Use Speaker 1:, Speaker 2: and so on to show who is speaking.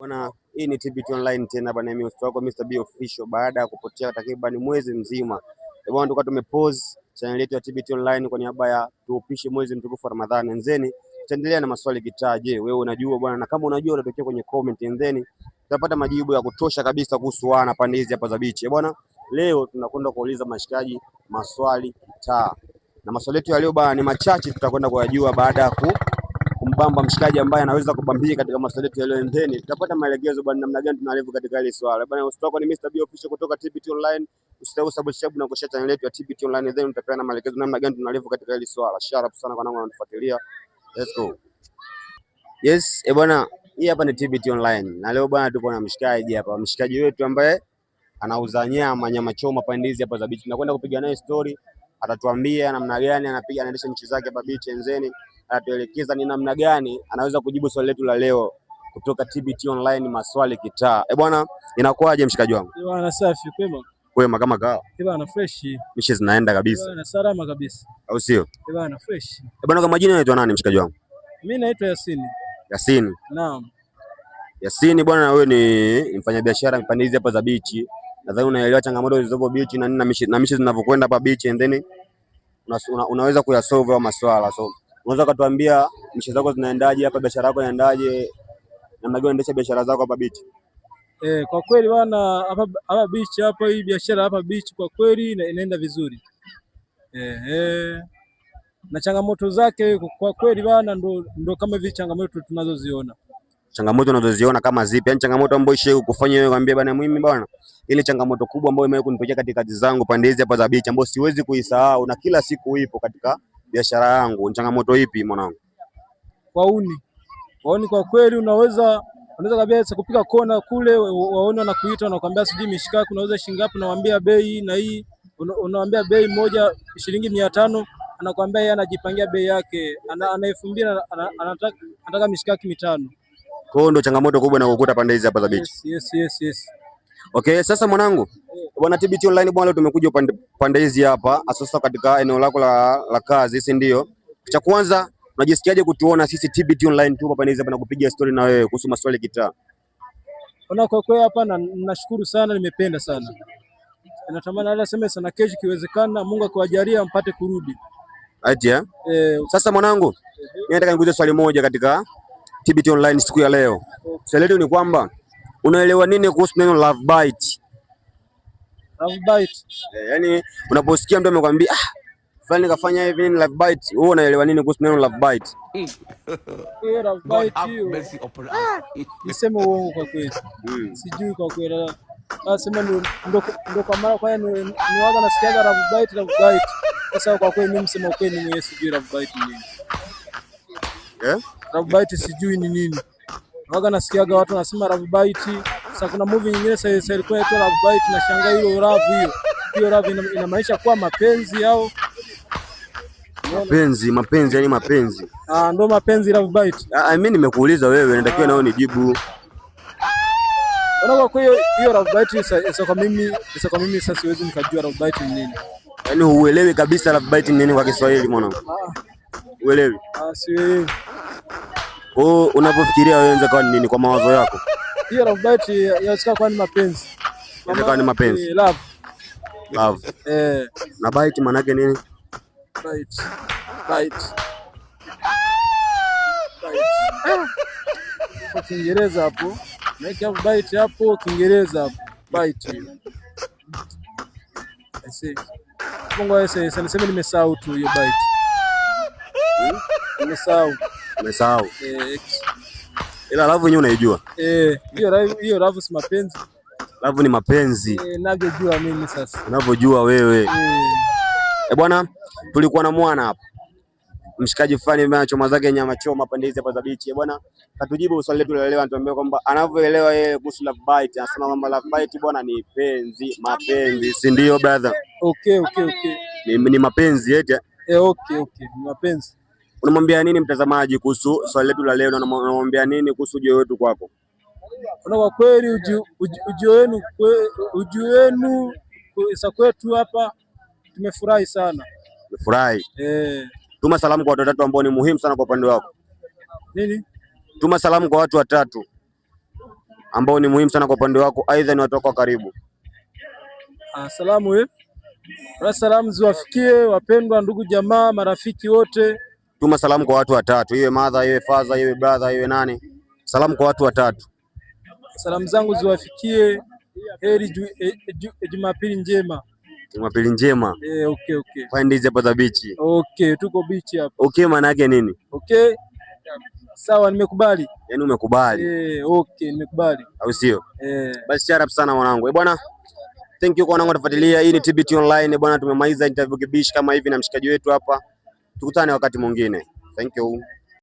Speaker 1: Bwana, hii ni TBT Online tena bwana, mimi host wako Mr. B Official. Baada ya kupotea takriban mwezi mzima bwana, tulikuwa tumepause channel yetu ya TBT Online kwa niaba ya tuupishe mwezi mtukufu wa Ramadhani. Nzeni tutaendelea na maswali kitaa. Je, wewe unajua bwana? Na kama unajua unatokea kwenye comment, nzeni tutapata majibu ya kutosha kabisa kuhusu wana pande hizi hapa za beach bwana. Leo tunakwenda kuuliza mashikaji maswali kitaa, na maswali yetu ya leo bwana ni machache, tutakwenda kuyajua baada ya kumbamba mshikaji ambaye anaweza kubambia katika maswali yetu ya leo. Ndeni tutapata maelekezo bwana namna gani tunalevu katika ile swala bwana. Host wako ni Mr. B Official kutoka TBT Online. Usisahau subscribe na kushare channel yetu ya TBT Online, then utapeana maelekezo namna gani tunalevu katika ile swala. Shout out sana kwa wanangu wanatufuatilia. Let's go. Yes, bwana, hii hapa ni TBT Online. Na leo bwana tuko na mshikaji hapa. Mshikaji wetu ambaye anauza nyama choma pande hizi hapa za beach. Tunakwenda kupiga naye story. Atatuambia namna gani anaendesha nchi zake hapa beach Nzeni. Atatuelekeza ni namna gani anaweza kujibu swali letu la leo kutoka TBT Online maswali kitaa. Bwana, inakuwaje mshikaji wangu?
Speaker 2: Bwana safi, kwema.
Speaker 1: Kwema kama kawa.
Speaker 2: Bwana fresh.
Speaker 1: Mishe zinaenda kabisa.
Speaker 2: Bwana salama kabisa.
Speaker 1: Au sio?
Speaker 2: Bwana fresh.
Speaker 1: Bwana, kwa majina unaitwa nani mshikaji wangu?
Speaker 2: Mimi naitwa Yasini.
Speaker 1: Yasini.
Speaker 2: Naam. Yasini
Speaker 1: bwana, wewe ni mfanyabiashara pande hizi hapa za beach. Nadhani unaelewa changamoto zilizopo beach na mishe zinavyokwenda hapa beach, and then unaweza kuyasolve hayo maswala. So unaweza kutuambia mishe zako zinaendaje hapa, biashara yako inaendaje, namna gani unaendesha biashara zako hapa beach?
Speaker 2: Kwa kweli bwana, hapa beach hapa, hii biashara hapa beach kwa kweli inaenda vizuri. Na changamoto zake kwa kweli bwana, ndo kama hivi changamoto tunazoziona.
Speaker 1: Changamoto unazoziona kama zipi? Yaani changamoto ambayo ishe kufanya wewe kwambia bwana, mimi bwana, ile changamoto kubwa ambayo imewahi kunitokea katika kazi zangu pande hizi hapa za beach, ambayo siwezi kuisahau na kila siku ipo katika biashara yangu. Ni changamoto ipi mwanangu?
Speaker 2: Waoni kwa kweli, unaweza kabisa kupika kona kule, waone wanakuita wanakuambia sijui mishikaki unauza shilingi ngapi, unawaambia bei na hii unawaambia bei moja shilingi 500, anakuambia yeye anajipangia bei yake, ana 2000 anataka mishikaki 5.
Speaker 1: Kwa hiyo ndio changamoto kubwa inayokukuta pande hizi hapa za beach.
Speaker 2: Yes.
Speaker 1: Okay, sasa mwanangu bwana, TBT Online bwana, leo tumekuja pande hizi hapa sasa katika eneo lako la kazi, si ndio? Cha kwanza, unajisikiaje kutuona sisi TBT Online tu pande hizi hapa na kupiga story na wewe kuhusu maswali kitaa?
Speaker 2: Kwa kweli hapa nashukuru sana, nimependa sana. Natamani hata sema sana kesho kiwezekana, Mungu akiwajalia mpate kurudi.
Speaker 1: Aje? Sasa mwanangu, mimi nataka nikuulize swali moja katika TBT Online siku ya leo. Swali letu ni kwamba unaelewa nini kuhusu neno love bite?
Speaker 2: Love bite.
Speaker 1: Yaani unaposikia mtu amekwambia fulani kafanya hivi ni love bite, wewe unaelewa nini kuhusu neno love bite?
Speaker 2: Love bite. Niseme uongo kwa kweli. Sijui kwa kweli. Nasema ndo kwa mara kwa niwaga nasikiaga love bite. Sasa kwa kweli mimi msema ukweli mwenyewe sijui love bite ni nini. Love bite sijui ni nini. Waga nasikiaga watu wanasema love bite. Sasa kuna movie nyingine sasa ilikuwa inaitwa love bite, na shangaa hilo love hiyo love inamaanisha kuwa mapenzi au
Speaker 1: mapenzi yani mapenzi.
Speaker 2: Ndo mapenzi love bite.
Speaker 1: Mimi nimekuuliza wewe, natakiwa nao nijibu.
Speaker 2: Kwa hiyo love bite sasa kwa mimi sasa siwezi nikajua love bite ni nini.
Speaker 1: Yaani huelewi kabisa love bite ni nini kwa Kiswahili mwanangu? Uelewi?
Speaker 2: Sielewi.
Speaker 1: Unapofikiria wewe unaweza kuwa ni nini kwa mawazo yako?
Speaker 2: Hiyo love bite yasikia kwa ni mapenzi.
Speaker 1: Inaweza ni mapenzi.
Speaker 2: Love.
Speaker 1: Na bite maana yake nini?
Speaker 2: Bite. Kwa Kiingereza hapo. Naweka bite hapo Kiingereza hapo. Bite. Mungu sasa niseme nimesahau tu hiyo bite. Nimesahau.
Speaker 1: Ila love yenyewe unaijua?
Speaker 2: Hiyo love si mapenzi.
Speaker 1: Love ni mapenzi.
Speaker 2: Ninavyojua mimi sasa.
Speaker 1: Unavyojua wewe. Bwana, tulikuwa na mwana hapa. Mshikaji fulani ambaye anachoma zake nyama choma pande hizi hapa za beach. Bwana, katujibu swali letu la leo, anatuambia kwamba anavyoelewa yeye kuhusu love bite. Anasema kwamba love bite bwana ni mapenzi, si ndio brother?
Speaker 2: Okay.
Speaker 1: Ni mapenzi eti.
Speaker 2: Okay, ni mapenzi.
Speaker 1: Unamwambia nini mtazamaji kuhusu swali letu la leo, na unamwambia nini kuhusu ujio wetu kwako?
Speaker 2: Kwa kweli ujio wenu kwetu hapa tumefurahi sana.
Speaker 1: Tumefurahi. Tuma salamu kwa watu watatu ambao ni muhimu sana kwa upande wako.
Speaker 2: Nini?
Speaker 1: Tuma salamu kwa watu watatu. ambao ni muhimu sana kwa upande wako, aidha ni watu wako karibu?
Speaker 2: Salamu ziwafikie wapendwa, ndugu jamaa, marafiki wote.
Speaker 1: Tuma salamu kwa watu watatu, iwe mother, iwe father, iwe brother, iwe nani. Salamu kwa watu watatu.
Speaker 2: Salamu zangu ziwafikie, heri Jumapili njema.
Speaker 1: Jumapili njema.
Speaker 2: Okay.
Speaker 1: Pandizi hapa za bichi.
Speaker 2: Okay, tuko bichi hapa.
Speaker 1: Okay, maana yake nini?
Speaker 2: Okay. Sawa, nimekubali.
Speaker 1: Yaani umekubali?
Speaker 2: Okay, nimekubali.
Speaker 1: Au sio? Basi sharp sana mwanangu. Bwana, thank you kwa wanangu kufuatilia. Hii ni TBT Online bwana, tumemaliza interview kibishi kama hivi na mshikaji wetu hapa. Tukutane wakati mwingine. Thank you.